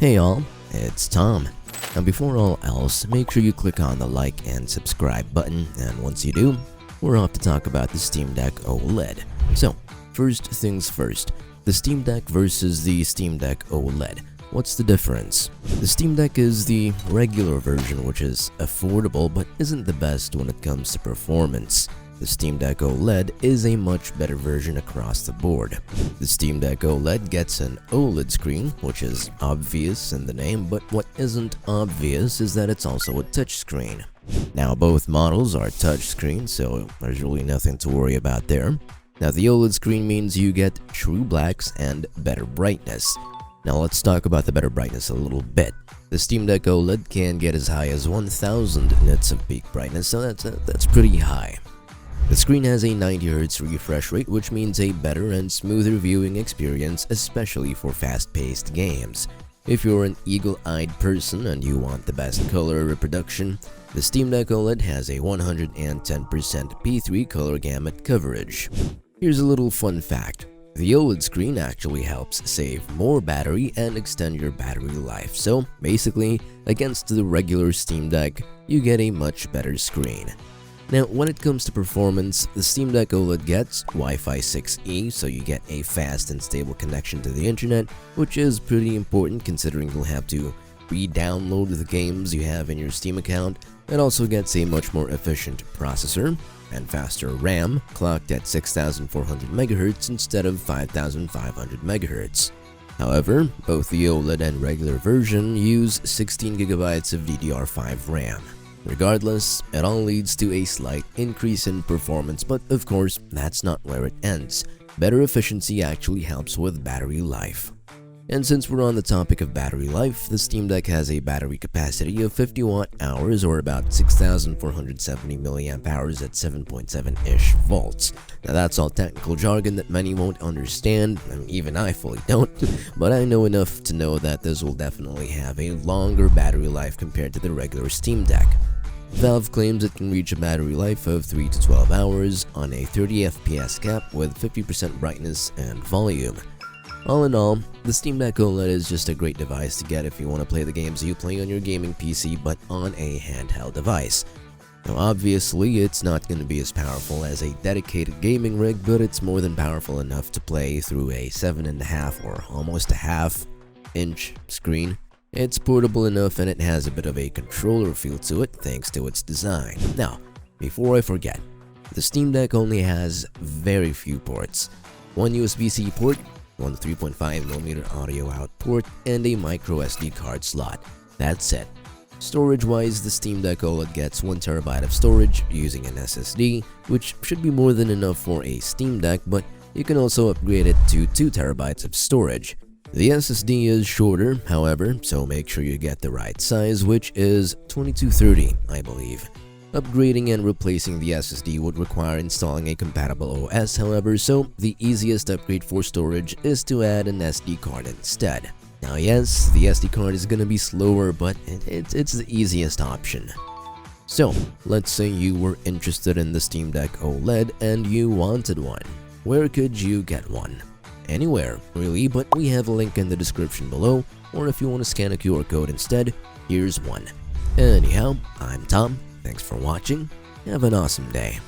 Hey all, it's Tom. Now before all else, make sure you click on the like and subscribe button, and once you do, we're off to talk about the Steam Deck OLED. So, first things first, the Steam Deck versus the Steam Deck OLED. What's the difference? The Steam Deck is the regular version, which is affordable but isn't the best when it comes to performance. The Steam Deck OLED is a much better version across the board. The Steam Deck OLED gets an OLED screen, which is obvious in the name, but what isn't obvious is that it's also a touchscreen. Now both models are touchscreen, so there's really nothing to worry about there. Now the OLED screen means you get true blacks and better brightness. Now let's talk about the better brightness a little bit. The Steam Deck OLED can get as high as 1000 nits of peak brightness, so that's pretty high. The screen has a 90Hz refresh rate, which means a better and smoother viewing experience, especially for fast-paced games. If you're an eagle-eyed person and you want the best color reproduction, the Steam Deck OLED has a 110% P3 color gamut coverage. Here's a little fun fact. The OLED screen actually helps save more battery and extend your battery life, so basically, against the regular Steam Deck, you get a much better screen. Now, when it comes to performance, the Steam Deck OLED gets Wi-Fi 6E, so you get a fast and stable connection to the internet, which is pretty important considering you'll have to re-download the games you have in your Steam account. It also gets a much more efficient processor and faster RAM, clocked at 6400 MHz instead of 5500 MHz. However, both the OLED and regular version use 16 GB of DDR5 RAM. Regardless, it all leads to a slight increase in performance, but of course, that's not where it ends. Better efficiency actually helps with battery life. And since we're on the topic of battery life, the Steam Deck has a battery capacity of 50 watt-hours or about 6470 milliamp hours at 7.7-ish volts. Now that's all technical jargon that many won't understand, and even I fully don't, but I know enough to know that this will definitely have a longer battery life compared to the regular Steam Deck. Valve claims it can reach a battery life of 3 to 12 hours on a 30 FPS cap with 50% brightness and volume. All in all, the Steam Deck OLED is just a great device to get if you want to play the games you play on your gaming PC but on a handheld device. Now obviously, it's not going to be as powerful as a dedicated gaming rig, but it's more than powerful enough to play through a 7.5 or almost a half-inch screen. It's portable enough and it has a bit of a controller feel to it thanks to its design. Now, before I forget, the Steam Deck only has very few ports. One USB-C port, one 3.5mm audio out port, and a micro SD card slot. That's it. Storage-wise, the Steam Deck OLED gets 1TB of storage using an SSD, which should be more than enough for a Steam Deck, but you can also upgrade it to 2TB of storage. The SSD is shorter, however, so make sure you get the right size, which is 2230, I believe. Upgrading and replacing the SSD would require installing a compatible OS, however, so the easiest upgrade for storage is to add an SD card instead. Now yes, the SD card is gonna be slower, but it's the easiest option. So, let's say you were interested in the Steam Deck OLED and you wanted one. Where could you get one? Anywhere, really, but we have a link in the description below, or if you want to scan a QR code instead, here's one. Anyhow, I'm Tom. Thanks for watching. Have an awesome day.